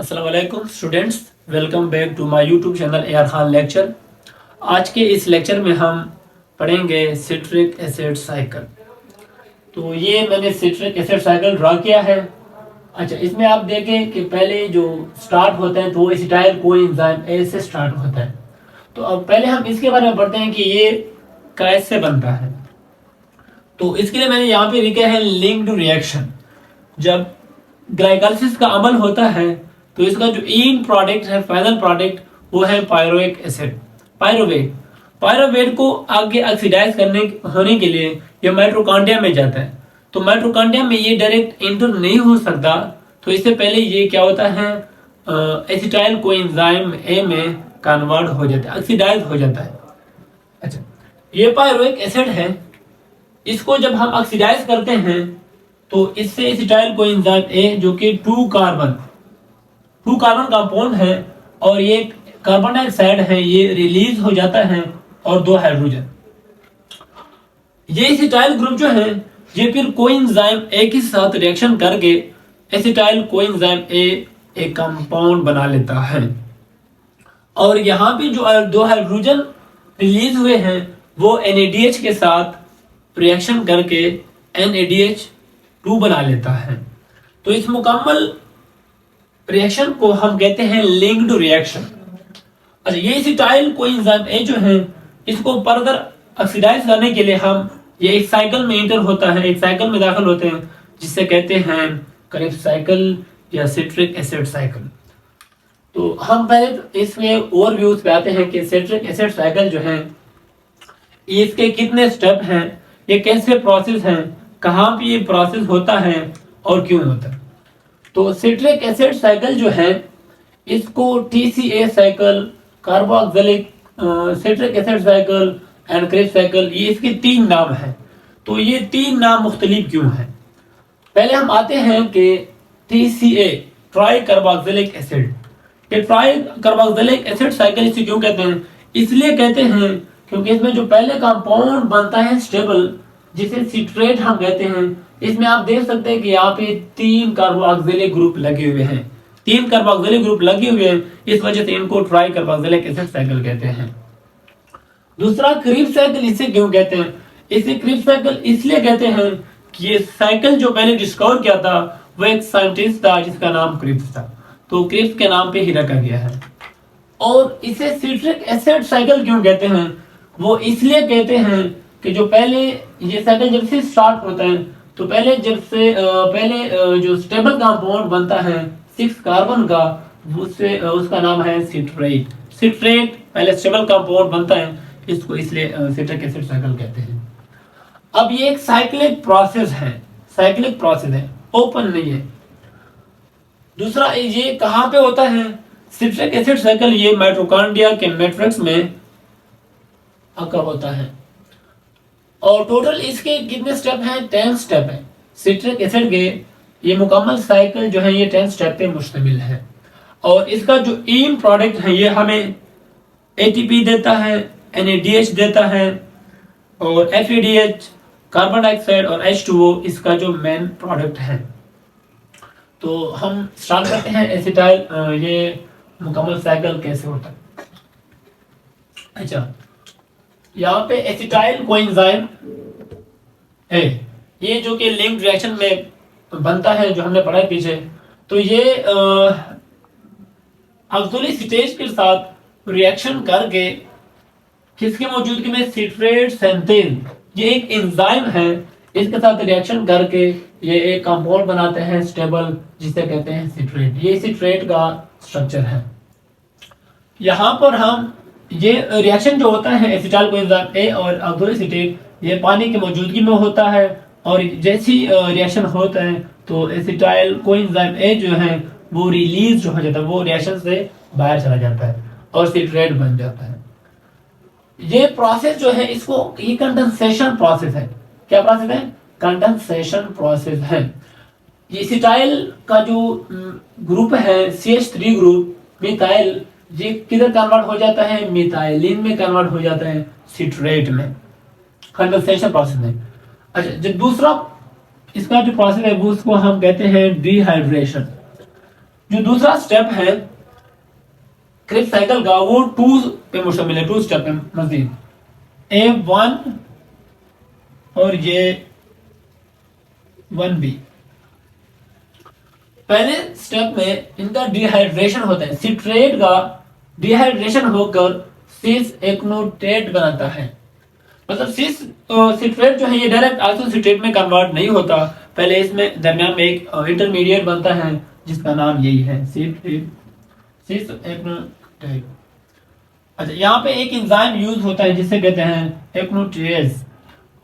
अस्सलाम वालेकुम students, welcome back to my YouTube channel A R Khan lecture. आज के इस लेक्चर में हम पढ़ेंगे सिट्रिक एसिड साइकिल। तो ये मैंने सिट्रिक एसिड साइकिल ड्रा किया है। अच्छा, इसमें आप देखें कि पहले जो स्टार्ट होता है तो वो एसिटाइल कोएंजाइम ए से स्टार्ट होता है। तो अब पहले हम इसके बारे में पढ़ते हैं कि ये कैसे बनता है। तो इसके लिए मैंने यहाँ पे लिखा है लिंक्ड रिएक्शन। जब ग्लाइकोलाइसिस का अमल होता है तो इसका जो इन प्रोडक्ट है, फाइनल प्रोडक्ट, वो है पायरोइक एसिड, पायरोवेट। पायरोवेट को आगे ऑक्सीडाइज करने होने के लिए ये माइटोकॉन्ड्रिया में जाता है। तो माइटोकॉन्ड्रिया में ये डायरेक्ट एंटर नहीं हो सकता, तो इससे पहले ये क्या होता है, एसिटाइल कोएंजाइम ए में कन्वर्ट हो जाता है, ऑक्सीडाइज हो जाता है। अच्छा, ये पायरोइक एसिड है, इसको जब हम ऑक्सीडाइज करते हैं तो इससे एसिटाइल कोएंजाइम ए जो कि 2 कार्बन कंपाउंड है और ये कार्बन डाइऑक्साइड है, ये रिलीज हो जाता है और 2 हाइड्रोजन। ये एसिटाइल ग्रुप जो है ये फिर कोएंजाइम ए के साथ रिएक्शन करके एसिटाइल कोएंजाइम ए एक कंपाउंड बना लेता है। और यहाँ पे जो 2 हाइड्रोजन रिलीज हुए हैं वो NADH के साथ रिएक्शन करके NADH2 बना लेता है। तो इस मुकम्मल रिएक्शन को हम कहते हैं लिंक्ड रिएक्शन। अच्छा, ये एसिटाइल कोएंजाइम ए जो है इसको फर्दर ऑक्सीडाइज करने के लिए हम ये एक साइकिल में इंटर होता है, एक साइकिल में दाखिल होते हैं जिससे कहते हैं क्रेब्स साइकिल या सिट्रिक एसिड साइकिल। तो हम पहले इसमें ओवरव्यूज पे आते हैं कि सिट्रिक एसिड साइकिल जो है इसके कितने स्टेप हैं, ये कैसे प्रोसेस हैं, कहाँ पे ये प्रोसेस होता है और क्यों होता है। तो सिट्रिक एसिड साइकिल जो है इसको TCA cycle, carboxylic citric acid cycle and Krebs cycle, ये इसके 3 नाम हैं। तो ये 3 नाम मुख्तलिफ क्यों हैं। पहले हम आते हैं कि TCA ट्राई कार्बोक्सिलिक एसिड, ये ट्राई कार्बोक्सिलिक एसिड साइकिल इसे क्यों कहते हैं, इसलिए कहते हैं क्योंकि इसमें जो पहले कंपाउंड बनता है स्टेबल, जिसे सिट्रेट हम कहते हैं, इसमें आप देख सकते हैं कि यहाँ पे 3 कार्बोक्सिलिक ग्रुप लगे हुए हैं, 3 कार्बोक्सिलिक ग्रुप लगे हुए हैं, इस वजह से इनको ट्राई कार्बोक्सिलिक एसिड साइकिल कहते हैं। दूसरा क्रेब्स साइकिल इसे क्यों कहते हैं, इसे क्रेब्स साइकिल इसलिए कहते हैं कि ये साइकिल जो पहले डिस्कवर किया था वो एक साइंटिस्ट था जिसका नाम क्रेब्स था, तो क्रेब्स के नाम पे ही रखा गया है। और इसे सिट्रिक एसिड साइकिल क्यों कहते हैं, वो इसलिए कहते हैं कि जो पहले ये साइकिल जब से स्टार्ट होता है तो पहले जो स्टेबल कंपाउंड बनता है 6 कार्बन का, उससे उसका नाम है सिट्रेट। सिट्रेट पहले स्टेबल कंपाउंड बनता है, इसको इसलिए सिट्रिक एसिड साइकिल कहते हैं। अब ये एक साइक्लिक प्रोसेस है, ओपन नहीं है। दूसरा, ये कहाँ पे होता है सिट्रिक एसिड साइकिल, ये माइटोकॉन्ड्रिया के मैट्रिक्स में अकर होता है। और टोटल इसके कितने स्टेप हैं, 10 स्टेप हैं। सिट्रिक एसिड के ये मुकम्मल साइकिल जो है ये 10 स्टेप पे मुश्तमिल है। और इसका जो इन प्रोडक्ट है ये हमें ATP देता है, NADH देता है और FADH, कार्बन डाइऑक्साइड और H2O इसका जो मेन प्रोडक्ट है। तो हम स्टार्ट करते हैं एसिटाइल, ये मुकम्मल साइकिल कैसे होता है। अच्छा, यहाँ पे एसिटाइल कोएंजाइम है, ये जो कि लिंक्ड रिएक्शन में बनता है, जो हमने पढ़ा है पीछे। तो ये ऑक्सोलिक स्टेज के साथ रिएक्शन करके किसकी मौजूदगी में सिट्रेट सिंथेज, ये एक एंजाइम है, इसके साथ रिएक्शन करके ये एक कंपाउंड बनाते हैं स्टेबल, जिसे कहते हैं सिट्रेट। ये सिट्रेट का स्ट्रक्चर है। यहाँ पर हम ये रिएक्शन जो होता है एसिटाइल कोएंजाइम ए और ऑक्सोलिक एसीटेट, ये पानी की मौजूदगी में होता है। और जैसी रिएक्शन होता है तो एसिटाइल कोएंजाइम ए जो है वो रिलीज हो जाता है, वो रिएक्शन से बाहर चला जाता है और सिट्रेट बन जाता है। ये प्रोसेस जो है इसको ये कंडेंसेशन प्रोसेस है। क्या प्रोसेस है, कंडेंसेशन प्रोसेस है। ये एसिटाइल का जो ग्रुप है CH3 ग्रुप मिथाइल, ये किधर कन्वर्ट हो जाता है, मिथाइलिन में कन्वर्ट हो जाता है, सिट्रेट में, कंडेंसेशन प्रोसेस में। अच्छा, जो दूसरा इसका जो प्रोसेस है उसको हम कहते हैं डिहाइड्रेशन। जो दूसरा स्टेप है क्रिप्स साइकिल का वो 2 पे मुश्तमिल है, 2 स्टेप है मजीद, A1 और ये 1B। पहले स्टेप में इनका डिहाइड्रेशन होता है, सिट्रेट का डिहाइड्रेशन होकर सिस एक्नोटेट बनाता है। मतलब सिट्रेट जो है ये डायरेक्ट आइसो सिट्रेट में कन्वर्ट नहीं होता, पहले इसमें दरमियान में एक इंटरमीडिएट बनता है जिसका नाम यही है सिस एक्नोटेट। अच्छा, यहाँ पे एक एंजाइम यूज होता है जिसे कहते हैं एक्नोट्रेज,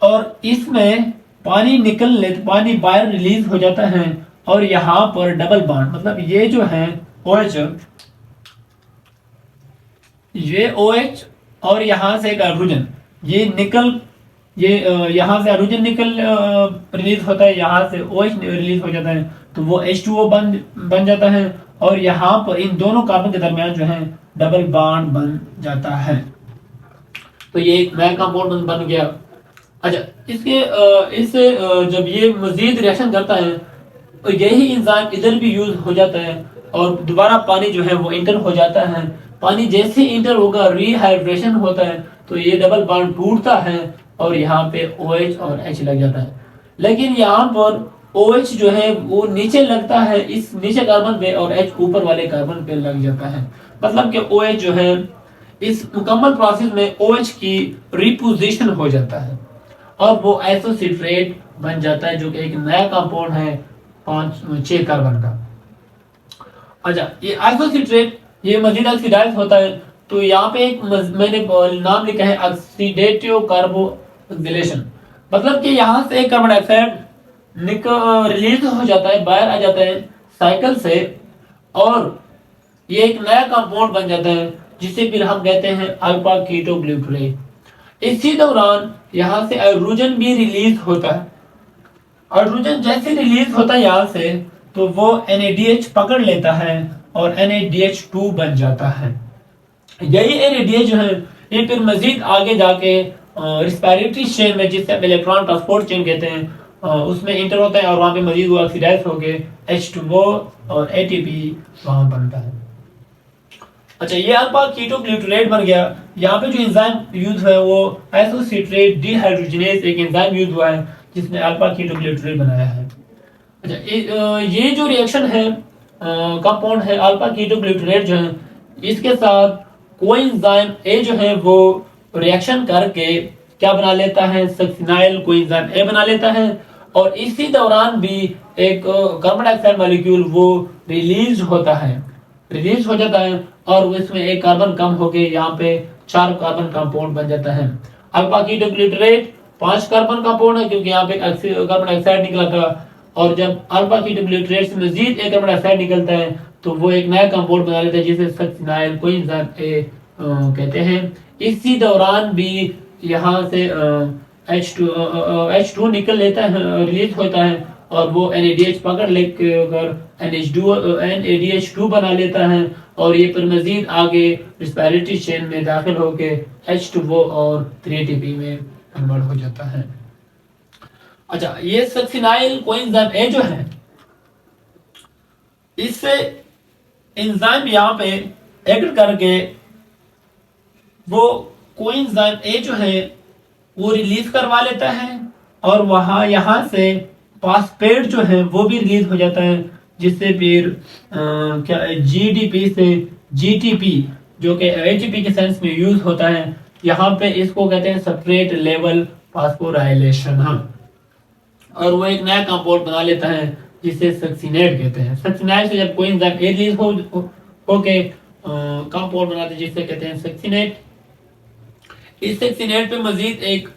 और इसमें पानी बाहर रिलीज हो जाता है और यहाँ पर डबल बॉन्ड, मतलब ये जो है OH, ये OH और यहाँ से एक हाइड्रोजन, ये निकल, ये यहाँ से हाइड्रोजन निकल रिलीज होता है, यहाँ से OH रिलीज हो जाता है, तो वो H2O बन जाता है और यहाँ पर इन दोनों कार्बन के दरमियान जो है डबल बॉन्ड बन जाता है। तो ये एक नया कंपाउंड बन गया। अच्छा, इससे जब ये मजीद रिएक्शन करता है तो यही एंजाइम इधर भी यूज हो जाता है और दोबारा पानी जो है वो इंटर हो जाता है। पानी जैसे इंटर होगा रीहाइड्रेशन होता है तो ये डबल बॉन्ड टूटता है और यहाँ पे OH और H लग जाता है। लेकिन यहाँ पर OH जो है वो नीचे लगता है, इस नीचे कार्बन पे, और H ऊपर वाले कार्बन पे लग जाता है। मतलब कि OH जो है इस मुकम्मल प्रोसेस में OH की रिपोजिशन हो जाता है और वो आइसोसिट्रेट बन जाता है, जो कि एक नया कंपाउंड है 6 कार्बन का। अच्छा, ये आइसोसिट्रेट ये मजीद ऑक्सीडाइज होता है, तो यहाँ पे एक मैंने नाम लिखा है ऑक्सीडेटिव कार्बोक्सिलेशन। मतलब कि यहाँ से एक कार्बन डाइऑक्साइड रिलीज हो जाता है, बाहर आ जाता है साइकिल से, और ये एक नया कंपाउंड बन जाता है जिसे फिर हम कहते हैं अल्फा कीटो ग्लूटारेट। इसी दौरान यहाँ से हाइड्रोजन भी रिलीज होता है। हाइड्रोजन जैसे रिलीज होता है यहाँ से तो वो NADH पकड़ लेता है और NADH2 बन जाता है। यही NADH जो है ये फिर मजीद आगे जाके रिस्पिरेटरी चेन में, जिसे इलेक्ट्रॉन ट्रांसपोर्ट चेन कहते हैं, उसमें इंटर होता है और वहां पे मजीद वो ऑक्सीडाइज होके H2O और ATP वहां बनता है। अच्छा, ये अल्फा कीटो ग्लूटारेट बन गया। यहाँ पे जो एंजाइम यूज है वो आइसोसिट्रेट डिहाइड्रोजिनेज एक एंजाइम यूज हुआ है जिसने अल्फा कीटो ग्लूटारेट बनाया है। अच्छा, ये जो रिएक्शन है कंपाउंड है अल्फा कीटो ग्लूटारेट जो है, इसके साथ कोएंजाइम A जो है वो रिएक्शन करके क्या बना लेता है, सक्सिनाइल कोएंजाइम A बना लेता है, और इसी दौरान भी एक कार्बन डाइऑक्साइड मॉलिक्यूल वो रिलीज हो जाता है और इसमें एक कार्बन कम हो गए, यहाँ पे 4 कार्बन कंपाउंड बन जाता है। Alpha keto glutarate 5 carbon compound है क्योंकि यहाँ पे कार्बन डाइऑक्साइड निकला था, और जब अल्फा कीटो ग्लूटारेट से मजीद एक कार्बन डाइऑक्साइड निकलता है तो वो एक नया कंपाउंड बना लेता है जिसे सक्सिनाइल कोएंजाइम A कहते हैं। इसी दौरान भी यहाँ से H2 निकल लेता है, रिलीज होता है, और वो NADH पकड़ लेकर NADH2 बना लेता है, और ये फिर मजीद आगे रिस्पिरेटरी चेन में दाखिल होके H2O और 3ATP में कन्वर्ट हो जाता है। अच्छा, ये सक्सिनाइल कोएंजाइम A जो है, इससे एंजाइम यहाँ पे एक्ट करके वो कोएंजाइम A जो है वो रिलीज करवा लेता है, और वहां यहाँ से फास्फेट जो है वो भी रिलीज हो जाता है, जिससे फिर क्या GDP से GTP जो कि ATP के सेंस में यूज होता है, यहाँ पे इसको कहते हैं सबस्ट्रेट लेवल फास्फोराइलेशन, और वो एक नया कंपाउंड बना लेता है जिसे सक्सिनेट कहते हैं। सक्सिनेट से जब कोएंजाइम A रिलीज होके कंपाउंड बनाते हैं जिसे कहते हैं सक्सिनेट। इस सक्सिनेट पे मजीद एक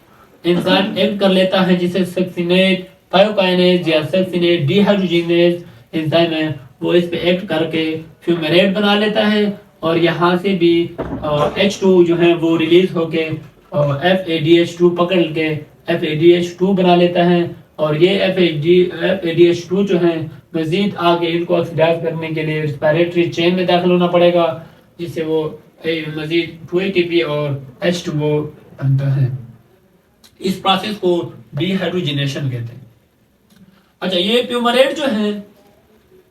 एंजाइम एक्ट कर लेता है जिसे सक्सिनेट थायोकाइनेज या सक्सिनेट डिहाइड्रोजिनेज एंजाइम है, वो इस पे एक्ट करके फ्यूमेरेट बना लेता है, और यहाँ से भी H2 जो है वो रिलीज होके FADH2 पकड़ के FADH2 बना लेता है, और ये FADH2 जो है मजीद आगे इनको ऑक्सीडाइज करने के लिए रिस्पिरेटरी चेन में दाखिल होना पड़ेगा, जिससे वो मजीद 2ATP और H2O बनता है। इस प्रोसेस को डिहाइड्रोजिनेशन कहते हैं। अच्छा, ये फ्यूमेरेट जो है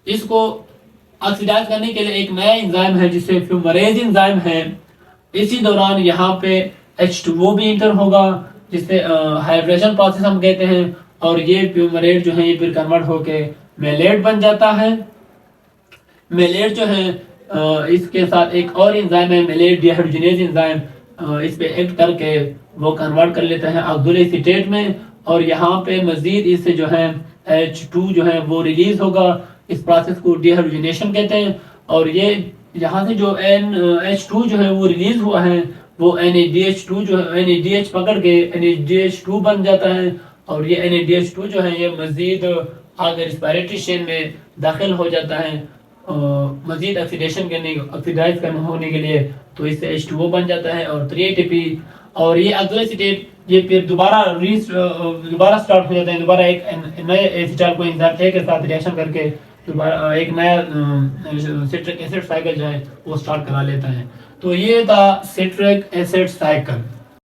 इसको ऑक्सीडाइज करने के लिए एक नया एंजाइम है जिसे फ्यूमरेज एंजाइम है। इसी दौरान यहाँ पे H2O भी इंटर होगा जिसे हाइड्रेशन प्रोसेस हम कहते हैं, और ये फ्यूमरेट जो है ये फिर कन्वर्ट होके मेलेट बन जाता है। मेलेट जो है इसके साथ एक और एंजाइम है मेलेट डिहाइड्रोजिनेज एंजाइम, इस पे एक्ट करके वो कन्वर्ट कर लेता है ऑक्सैलिक एसीटेट में, और यहाँ पे मजीद इससे जो है H2 जो है वो रिलीज होगा। इस प्रोसेस को डिहाइड्रोजिनेशन कहते हैं। और ये यहाँ से जो NH2 जो है वो रिलीज हुआ है वो NADH2 जो है NADH पकड़ के NADH2 बन जाता है, और ये NADH2 जो है ये मजीद आगे रिस्पायरेटरी चेन में दाखिल हो जाता है मजीद ऑक्सीडेशन करने ऑक्सीडाइज करने होने के लिए, तो इससे H2O बन जाता है और 3 ATP। और ये ऑक्सैलिक एसीटेट ये फिर दोबारा स्टार्ट हो जाता है, दोबारा एक नए एसीटाइल को एंजाइम A के साथ रिएक्शन करके दोबारा एक नया सिट्रिक एसिड साइकिल जो है वो स्टार्ट करा लेता है। तो ये था सिट्रिक एसिड साइकिल।